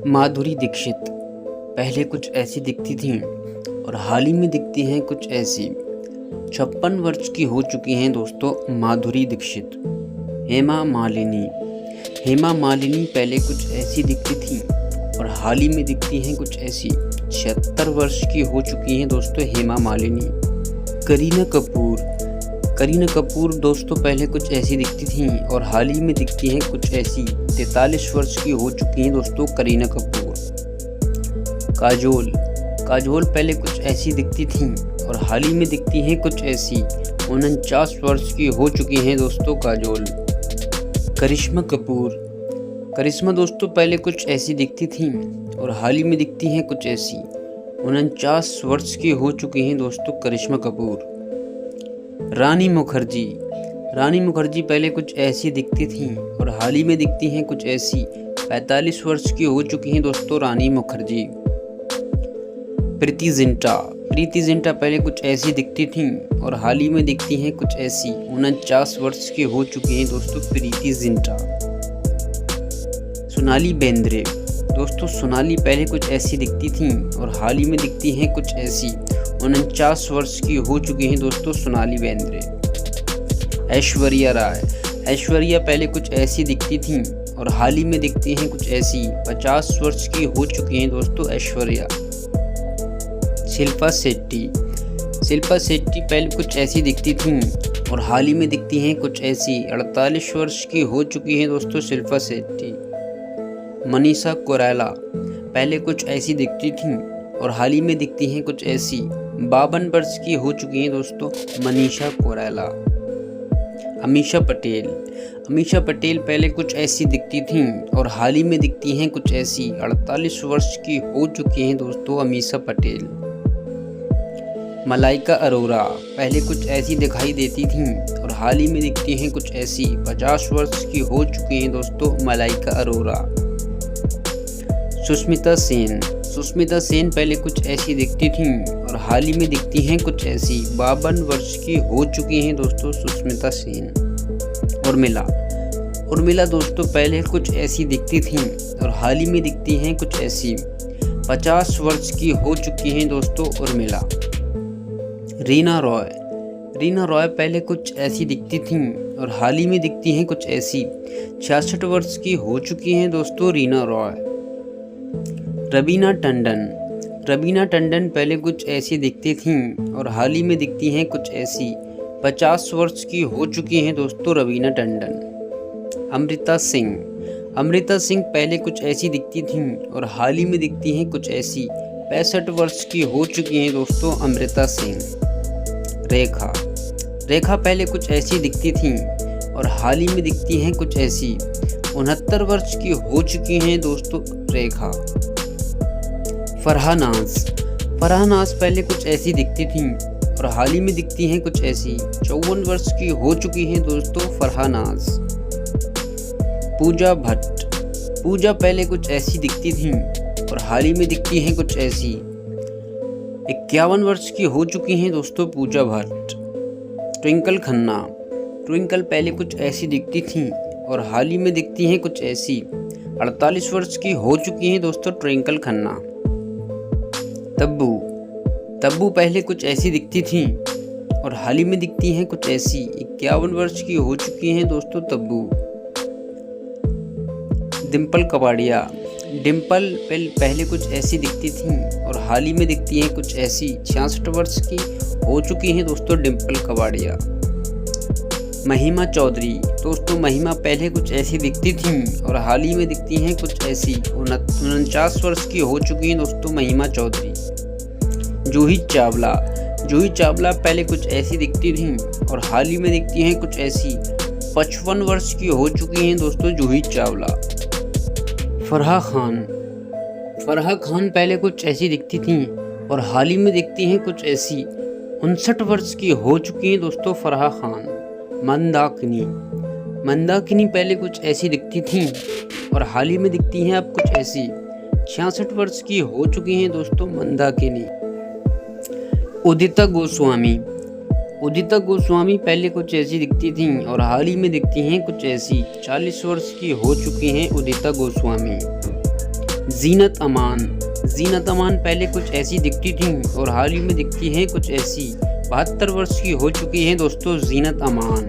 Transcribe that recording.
माधुरी दीक्षित पहले कुछ ऐसी दिखती थीं और हाल ही में दिखती हैं कुछ ऐसी। 56 वर्ष की हो चुकी हैं दोस्तों माधुरी दीक्षित। हेमा मालिनी पहले कुछ ऐसी दिखती थीं और हाल ही में दिखती हैं कुछ ऐसी। 76 वर्ष की हो चुकी हैं दोस्तों हेमा मालिनी। करीना कपूर दोस्तों पहले कुछ ऐसी दिखती थीं और हाल ही में दिखती हैं कुछ ऐसी। 43 वर्ष की हो चुकी हैं दोस्तों करीना कपूर। काजोल पहले कुछ ऐसी दिखती थीं और हाल ही में दिखती हैं कुछ ऐसी। 49 वर्ष की हो चुकी हैं दोस्तों काजोल। करिश्मा दोस्तों पहले कुछ ऐसी दिखती थीं और हाल ही में दिखती हैं कुछ ऐसी। 49 वर्ष की हो चुकी हैं दोस्तों करिश्मा कपूर। रानी मुखर्जी पहले कुछ ऐसी दिखती थीं और हाल ही में दिखती हैं कुछ ऐसी। 45 वर्ष की हो चुकी हैं दोस्तों रानी मुखर्जी। प्रीति जिंटा पहले कुछ ऐसी दिखती थीं और हाल ही में दिखती हैं कुछ ऐसी। 49 वर्ष की हो चुकी हैं दोस्तों प्रीति जिंटा। सोनाली बेंद्रे पहले कुछ ऐसी दिखती थीं और हाल ही में दिखती हैं कुछ ऐसी। 49 वर्ष की हो चुकी हैं दोस्तों सोनाली बेंद्रे। ऐश्वर्या पहले कुछ ऐसी दिखती थीं और हाल ही में दिखती हैं कुछ ऐसी। 50 वर्ष की हो चुकी हैं दोस्तों ऐश्वर्या। शिल्पा शेट्टी पहले कुछ ऐसी दिखती थीं और हाल ही में दिखती हैं कुछ ऐसी। 48 वर्ष की हो चुकी हैं दोस्तों शिल्पा शेट्टी। मनीषा कोइराला पहले कुछ ऐसी दिखती थीं और हाल ही में दिखती हैं कुछ ऐसी। 52 वर्ष की हो चुकी हैं दोस्तों मनीषा कोइराला। अमीषा पटेल पहले कुछ ऐसी दिखती थीं और हाल ही में दिखती हैं कुछ ऐसी। 48 वर्ष की हो चुकी हैं दोस्तों अमीषा पटेल। मलाइका अरोरा पहले कुछ ऐसी दिखाई देती थीं और हाल ही में दिखती हैं कुछ ऐसी। 50 वर्ष की हो चुकी हैं दोस्तों मलाइका अरोरा। सुष्मिता सेन पहले कुछ ऐसी दिखती थीं और हाल ही में दिखती हैं कुछ ऐसी। 52 वर्ष की हो चुकी हैं दोस्तों सुष्मिता सेन। उर्मिला दोस्तों पहले कुछ ऐसी दिखती थीं और हाल ही में दिखती हैं कुछ ऐसी। 50 वर्ष की हो चुकी हैं दोस्तों उर्मिला। रीना रॉय पहले कुछ ऐसी दिखती थीं और हाल ही में दिखती हैं कुछ ऐसी। 66 वर्ष की हो चुकी हैं दोस्तों रीना रॉय। रवीना टंडन पहले कुछ ऐसी दिखती थीं और हाल ही में दिखती हैं कुछ ऐसी। 50 वर्ष की हो चुकी हैं दोस्तों रवीना टंडन। अमृता सिंह पहले कुछ ऐसी दिखती थीं और हाल ही में दिखती हैं कुछ ऐसी। 65 वर्ष की हो चुकी हैं दोस्तों अमृता सिंह। रेखा पहले कुछ ऐसी दिखती थीं और हाल ही में दिखती हैं कुछ ऐसी। 69 वर्ष की हो चुकी हैं दोस्तों रेखा। फरहानाज पहले कुछ ऐसी दिखती थीं और हाल ही में दिखती हैं कुछ ऐसी। 54 वर्ष की हो चुकी हैं दोस्तों फरहानाज। पूजा पहले कुछ ऐसी दिखती थीं और हाल ही में दिखती हैं कुछ ऐसी। 51 वर्ष की हो चुकी हैं दोस्तों पूजा भट्ट। ट्विंकल पहले कुछ ऐसी दिखती थीं और हाल ही में दिखती हैं कुछ ऐसी। 48 वर्ष की हो चुकी हैं दोस्तों ट्विंकल खन्ना। तब्बू पहले कुछ ऐसी दिखती थीं और हाल ही में दिखती हैं कुछ ऐसी। 51 वर्ष की हो चुकी हैं दोस्तों तब्बू। डिम्पल पहले कुछ ऐसी दिखती थीं और हाल ही में दिखती हैं कुछ ऐसी। 66 वर्ष की हो चुकी हैं दोस्तों डिम्पल कबाड़िया। महिमा चौधरी पहले कुछ ऐसी दिखती थीं और हाल ही में दिखती हैं कुछ ऐसी। 49 वर्ष की हो चुकी हैं दोस्तों महिमा चौधरी। जूही चावला पहले कुछ ऐसी दिखती थीं और हाल ही में दिखती हैं कुछ ऐसी। 55 वर्ष की हो चुकी हैं दोस्तों जूही चावला। फराह खान पहले कुछ ऐसी दिखती थीं और हाल ही में दिखती हैं कुछ ऐसी। 59 वर्ष की हो चुकी हैं दोस्तों फराह खान। मंदाकिनी पहले कुछ ऐसी दिखती थीं और हाल ही में दिखती हैं अब कुछ ऐसी। 66 वर्ष की हो चुकी हैं दोस्तों मंदाकिनी। उदिता गोस्वामी पहले कुछ ऐसी दिखती थीं और हाल ही में दिखती हैं कुछ ऐसी। 40 वर्ष की हो चुकी हैं उदिता गोस्वामी। जीनत अमान। जीनत अमान पहले कुछ ऐसी दिखती थी और हाल ही में दिखती हैं कुछ ऐसी। 72 वर्ष की हो चुकी हैं दोस्तों जीनत अमान।